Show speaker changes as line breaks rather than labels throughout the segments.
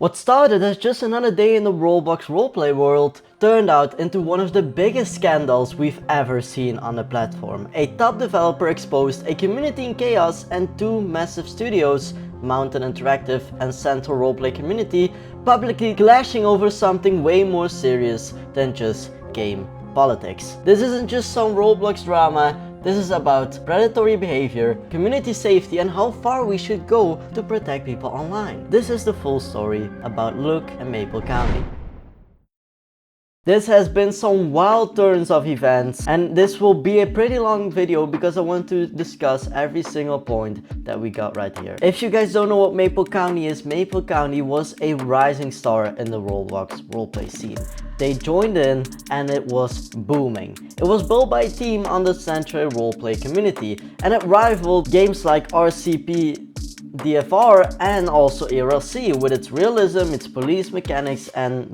What started as just another day in the Roblox roleplay world turned out into one of the biggest scandals we've ever seen on the platform. A top developer exposed a community in chaos, and two massive studios, Mountain Interactive and Central Roleplay Community, publicly clashing over something way more serious than just game politics. This isn't just some Roblox drama. This is about predatory behavior, community safety, and how far we should go to protect people online. This is the full story about Luke and Maple County. This has been some wild turns of events, and this will be a pretty long video because I want to discuss every single point that we got right here. If you guys don't know what Maple County is, Maple County was a rising star in the Roblox roleplay scene. They joined in and it was booming. It was built by a team on the Central Roleplay Community, and it rivaled games like RCP, DFR, and also ERLC with its realism, its police mechanics, and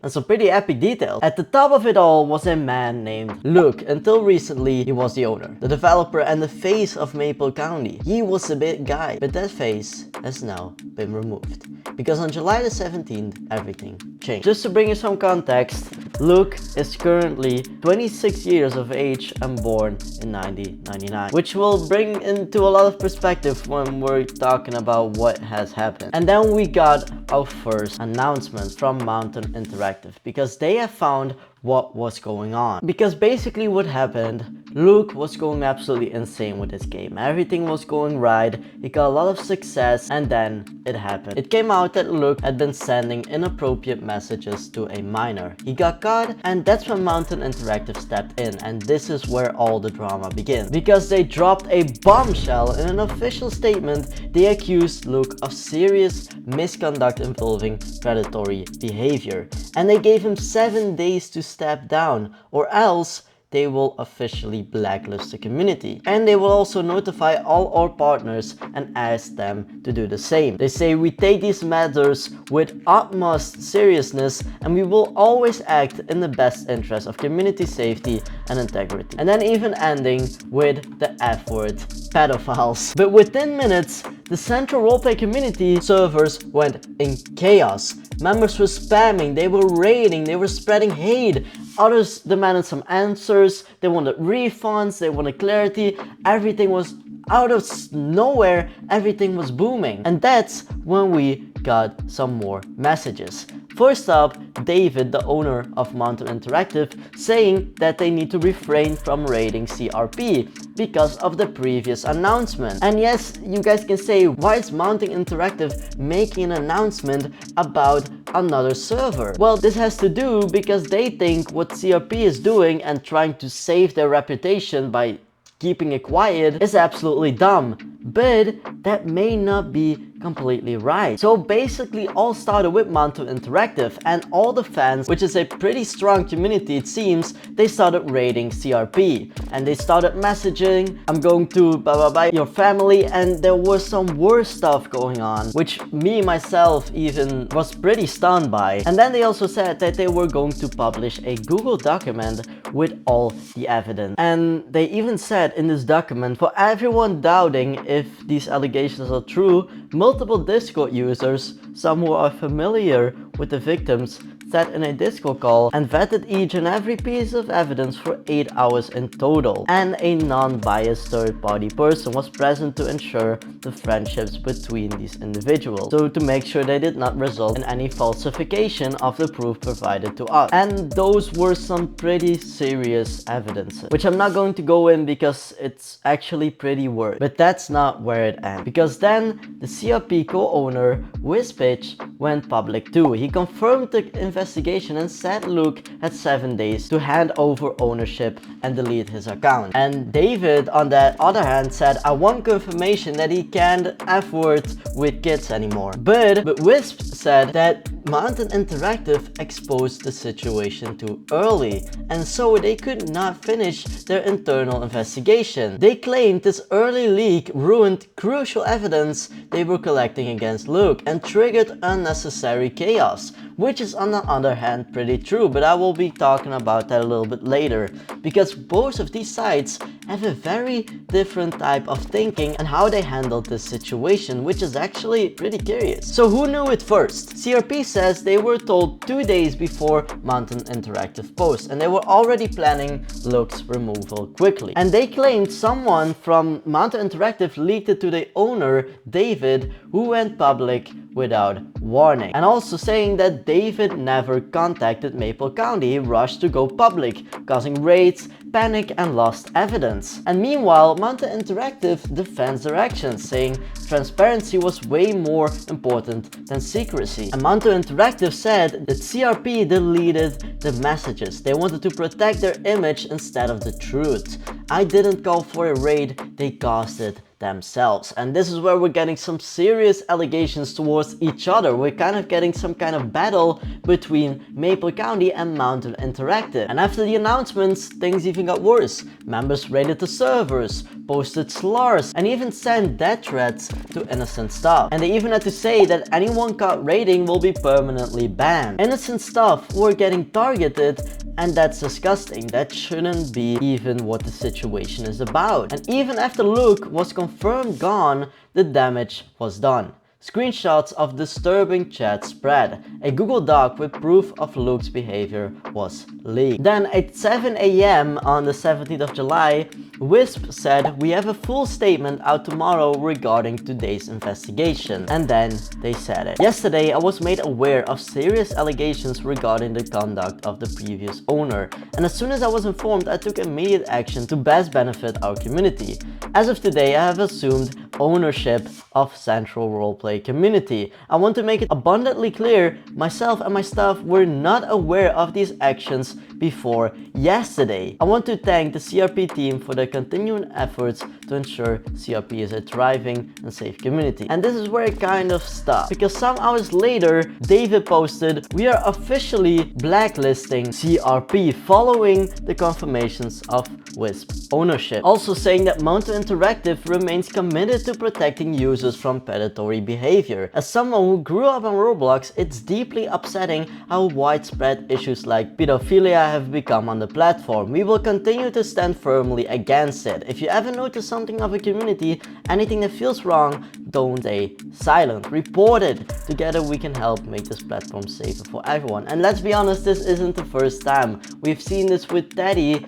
some pretty epic details. At the top of it all was a man named Luke. Until recently, he was the owner, the developer, and the face of Maple County. He was a big guy, but that face has now been removed, because on July the 17th, everything changed. Just to bring you some context, Luke is currently 26 years of age and born in 1999, which will bring into a lot of perspective when we're talking about what has happened. And then we got our first announcement from Mountain Interactive, because they have found what was going on. Because basically what happened, Luke was going absolutely insane with this game. Everything was going right, he got a lot of success, and then it happened. It came out that Luke had been sending inappropriate messages to a minor. He got caught, and that's when Mountain Interactive stepped in, and this is where all the drama begins. Because they dropped a bombshell in an official statement. They accused Luke of serious misconduct involving predatory behavior, and they gave him 7 days to step down, or else they will officially blacklist the community. And they will also notify all our partners and ask them to do the same. They say, we take these matters with utmost seriousness, and we will always act in the best interest of community safety and integrity. And then even ending with the F word, pedophiles. But within minutes, the Central Roleplay Community servers went in chaos. Members were spamming, they were raiding, they were spreading hate. Others demanded some answers, they wanted refunds, they wanted clarity. Everything was out of nowhere, everything was booming. And that's when we got some more messages. First up, David, the owner of Mountain Interactive, saying that they need to refrain from raiding CRP because of the previous announcement. And yes, you guys can say, why is Mountain Interactive making an announcement about another server? Well, this has to do because they think what CRP is doing and trying to save their reputation by keeping it quiet is absolutely dumb, but that may not be completely right. So basically all started with Mountain Interactive, and all the fans, which is a pretty strong community it seems, they started raiding CRP, and they started messaging, I'm going to blah blah blah your family, and there was some worse stuff going on, which me myself even was pretty stunned by. And then they also said that they were going to publish a Google document with all the evidence, and they even said in this document, for everyone doubting if these allegations are true, multiple Discord users, some who are familiar with the victims, sat in a Discord call and vetted each and every piece of evidence for 8 hours in total. And a non-biased third-party person was present to ensure the friendships between these individuals, so to make sure they did not result in any falsification of the proof provided to us. And those were some pretty serious evidence, which I'm not going to go in because it's actually pretty weird. But that's not where it ends, because then the CRP co-owner, Whispitch, went public too. He confirmed the investigation and said Luke had 7 days to hand over ownership and delete his account. And David, on the other hand, said, I want confirmation that he can't F-word with kids anymore. But Wisp said that Mountain Interactive exposed the situation too early, and so they could not finish their internal investigation. They claimed this early leak ruined crucial evidence they were collecting against Luke and triggered unnecessary chaos, which is on the other hand pretty true, but I will be talking about that a little bit later, because both of these sites have a very different type of thinking and how they handled this situation, which is actually pretty curious. So who knew it first? CRP says they were told 2 days before Mountain Interactive post, and they were already planning Luke's removal quickly. And they claimed someone from Mountain Interactive leaked it to the owner, David, who went public without warning. And also saying that David never contacted Maple County, he rushed to go public, causing raids, panic and lost evidence. And meanwhile, Mountain Interactive defends their actions, saying transparency was way more important than secrecy. And Mountain Interactive said that CRP deleted the messages. They wanted to protect their image instead of the truth. I didn't call for a raid, they caused it themselves. And this is where we're getting some serious allegations towards each other. We're kind of getting some kind of battle between Maple County and Mountain Interactive. And after the announcements, things even got worse. Members raided the servers, posted slurs, and even sent death threats to innocent staff. And they even had to say that anyone caught raiding will be permanently banned. Innocent staff were getting targeted, and that's disgusting. That shouldn't be even what the situation is about. And even after Luke was confirmed gone, the damage was done. Screenshots of disturbing chat spread. A Google Doc with proof of Luke's behavior was leaked. Then at 7 AM on the 17th of July, Wisp said, "We have a full statement out tomorrow regarding today's investigation." And then they said it. "Yesterday, I was made aware of serious allegations regarding the conduct of the previous owner. And as soon as I was informed, I took immediate action to best benefit our community. As of today, I have assumed ownership of Central Roleplay community. I want to make it abundantly clear, myself and my staff were not aware of these actions before yesterday. I want to thank the CRP team for their continuing efforts to ensure CRP is a thriving and safe community." And this is where it kind of stopped, because some hours later, David posted, "We are officially blacklisting CRP following the confirmations of Wisp ownership." Also saying that Mountain Interactive remains committed to protecting users from predatory behavior. As someone who grew up on Roblox, it's deeply upsetting how widespread issues like pedophilia have become on the platform. We will continue to stand firmly against it. If you ever notice something of a community, anything that feels wrong, don't stay silent. Report it. Together we can help make this platform safer for everyone. And let's be honest, this isn't the first time. We've seen this with Teddy,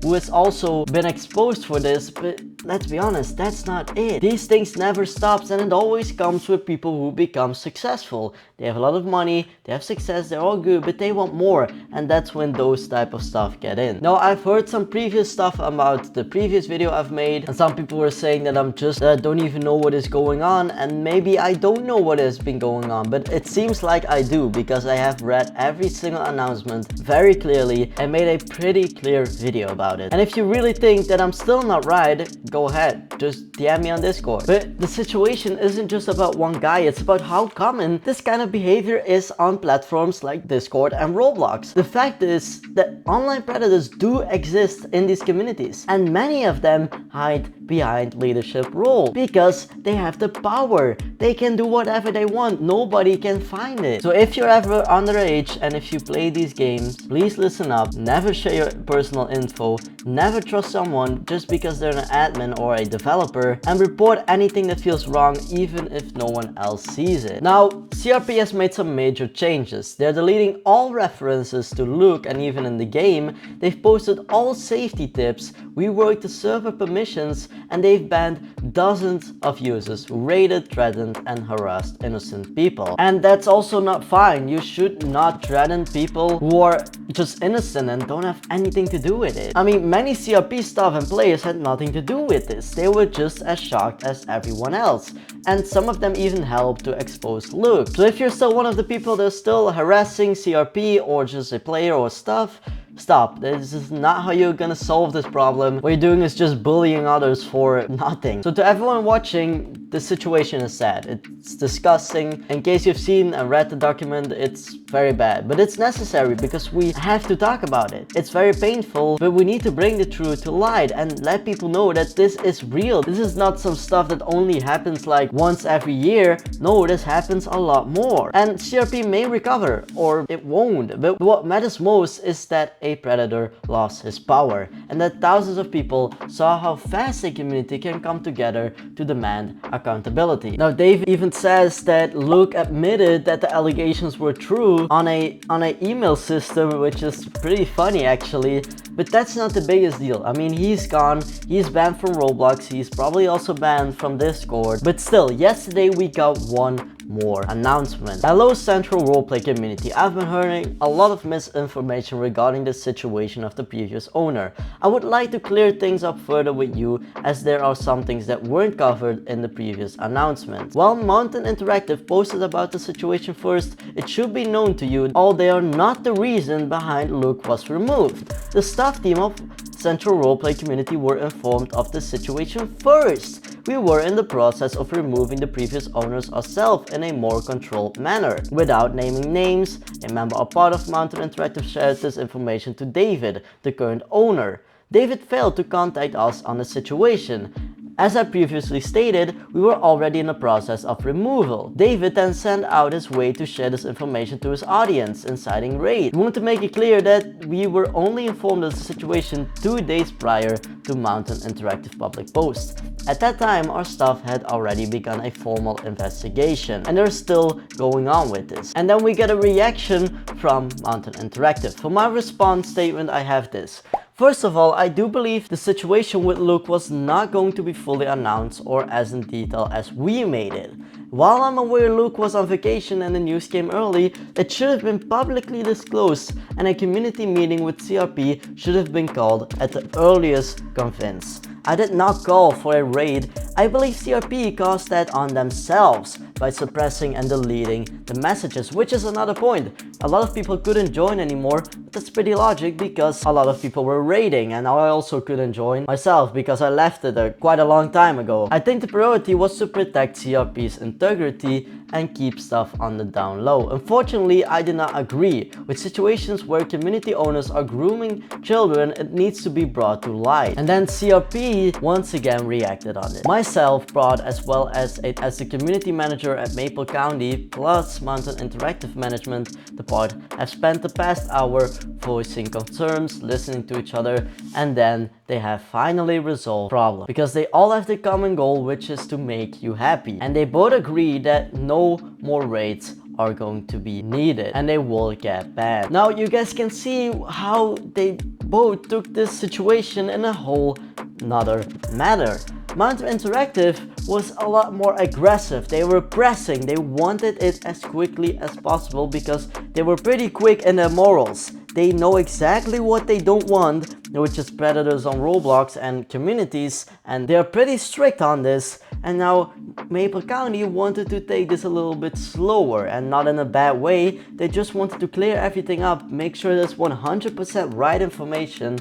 who has also been exposed for this, but let's be honest, that's not it. These things never stops, and it always comes with people who become successful. They have a lot of money, they have success, they're all good, but they want more, and that's when those type of stuff get in. Now, I've heard some previous stuff about the previous video I've made, and some people were saying that I'm just don't even know what is going on, and maybe I don't know what has been going on, but it seems like I do, because I have read every single announcement very clearly and made a pretty clear video about it. And if you really think that I'm still not right, go ahead, just DM me on Discord. But the situation isn't just about one guy, it's about how common this kind of behavior is on platforms like Discord and Roblox. The fact is that online predators do exist in these communities, and many of them hide behind leadership roles because they have the power. They can do whatever they want, nobody can find it. So if you're ever underage and if you play these games, please listen up, never share your personal info, never trust someone just because they're an admin or a developer, and report anything that feels wrong even if no one else sees it. Now, CRP has made some major changes. They're deleting all references to Luke, and even in the game, they've posted all safety tips, reworked the server permissions, and they've banned dozens of users who raided, threatened, and harassed innocent people. And that's also not fine. You should not threaten people who are just innocent and don't have anything to do with it. I mean, many CRP staff and players had nothing to do with this. They were just as shocked as everyone else. And some of them even helped to expose Luke. So if you're still one of the people that's still harassing CRP or just a player or stuff, Stop. This is not how you're gonna solve this problem. What you're doing is just bullying others for nothing. So to everyone watching, the situation is sad. It's disgusting. In case you've seen and read the document, it's very bad. But it's necessary because we have to talk about it. It's very painful, but we need to bring the truth to light and let people know that this is real. This is not some stuff that only happens like once every year. No, this happens a lot more. And CRP may recover or it won't. But what matters most is that a predator lost his power and that thousands of people saw how fast a community can come together to demand accountability. Now Dave even says that Luke admitted that the allegations were true on a email system, which is pretty funny actually, but that's not the biggest deal. I mean, he's gone, he's banned from Roblox, he's probably also banned from Discord, but still, yesterday we got one more announcement. Hello Central Roleplay community, I've been hearing a lot of misinformation regarding the situation of the previous owner. I would like to clear things up further with you as there are some things that weren't covered in the previous announcement. While Mountain Interactive posted about the situation first, it should be known to you all they are not the reason behind Luke was removed. The staff team of Central Roleplay community were informed of the situation first. We were in the process of removing the previous owners ourselves in a more controlled manner. Without naming names, a member or part of Mountain Interactive shared this information to David, the current owner. David failed to contact us on the situation. As I previously stated, we were already in the process of removal. David then sent out his way to share this information to his audience, inciting rage. We want to make it clear that we were only informed of the situation 2 days prior to Mountain Interactive public post. At that time, our staff had already begun a formal investigation, and they're still going on with this. And then we get a reaction from Mountain Interactive. For my response statement, I have this. First of all, I do believe the situation with Luke was not going to be fully announced or as in detail as we made it. While I'm aware Luke was on vacation and the news came early, it should have been publicly disclosed and a community meeting with CRP should have been called at the earliest convince. I did not call for a raid. I believe CRP caused that on themselves by suppressing and deleting the messages, which is another point. A lot of people couldn't join anymore, but that's pretty logic because a lot of people were raiding and I also couldn't join myself because I left it quite a long time ago. I think the priority was to protect CRP's integrity and keep stuff on the down low. Unfortunately, I did not agree. With situations where community owners are grooming children, it needs to be brought to light. And then CRP once again reacted on it. Myself, Broad, as well as the community manager at Maple County, plus Mountain Interactive Management Department, have spent the past hour voicing concerns, listening to each other, and then they have finally resolved the problem. Because they all have the common goal, which is to make you happy. And they both agree that no more raids are going to be needed and they will get banned. Now you guys can see how they both took this situation in a whole nother manner. Mountain Interactive was a lot more aggressive. They were pressing. They wanted it as quickly as possible because they were pretty quick in their morals. They know exactly what they don't want, which is predators on Roblox and communities, and they're pretty strict on this. And now Maple County wanted to take this a little bit slower and not in a bad way. They just wanted to clear everything up, make sure there's 100% right information,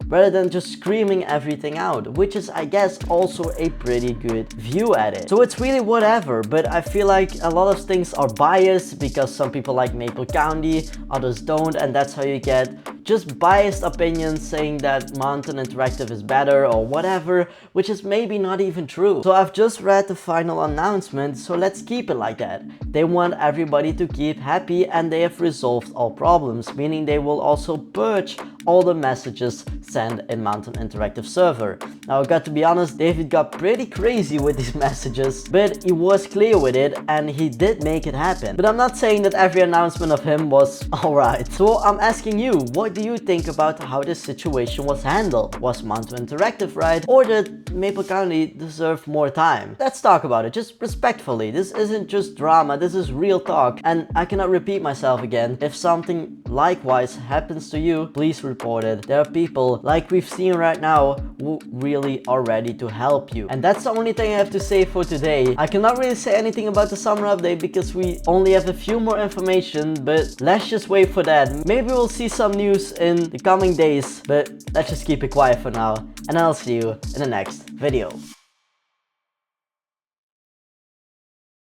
rather than just screaming everything out, which is, I guess, also a pretty good view at it. So it's really whatever, but I feel like a lot of things are biased because some people like Maple County, others don't, and that's how you get just biased opinions saying that Mountain Interactive is better or whatever, which is maybe not even true. So I've just read the final announcement, so let's keep it like that. They want everybody to keep happy and they have resolved all problems, meaning they will also purge all the messages sent in Mountain Interactive server. Now I got to be honest, David got pretty crazy with these messages, but he was clear with it and he did make it happen. But I'm not saying that every announcement of him was alright. So I'm asking you, what do you think about how this situation was handled? Was Mountain Interactive right, or did Maple County deserve more time? Let's talk about it, just respectfully. This isn't just drama, this is real talk, and I cannot repeat myself again. If something likewise happens to you, please reported, there are people like we've seen right now who really are ready to help you. And that's the only thing I have to say for today. I cannot really say anything about the summer update because we only have a few more information, but let's just wait for that. Maybe we'll see some news in the coming days, but let's just keep it quiet for now, and I'll see you in the next video.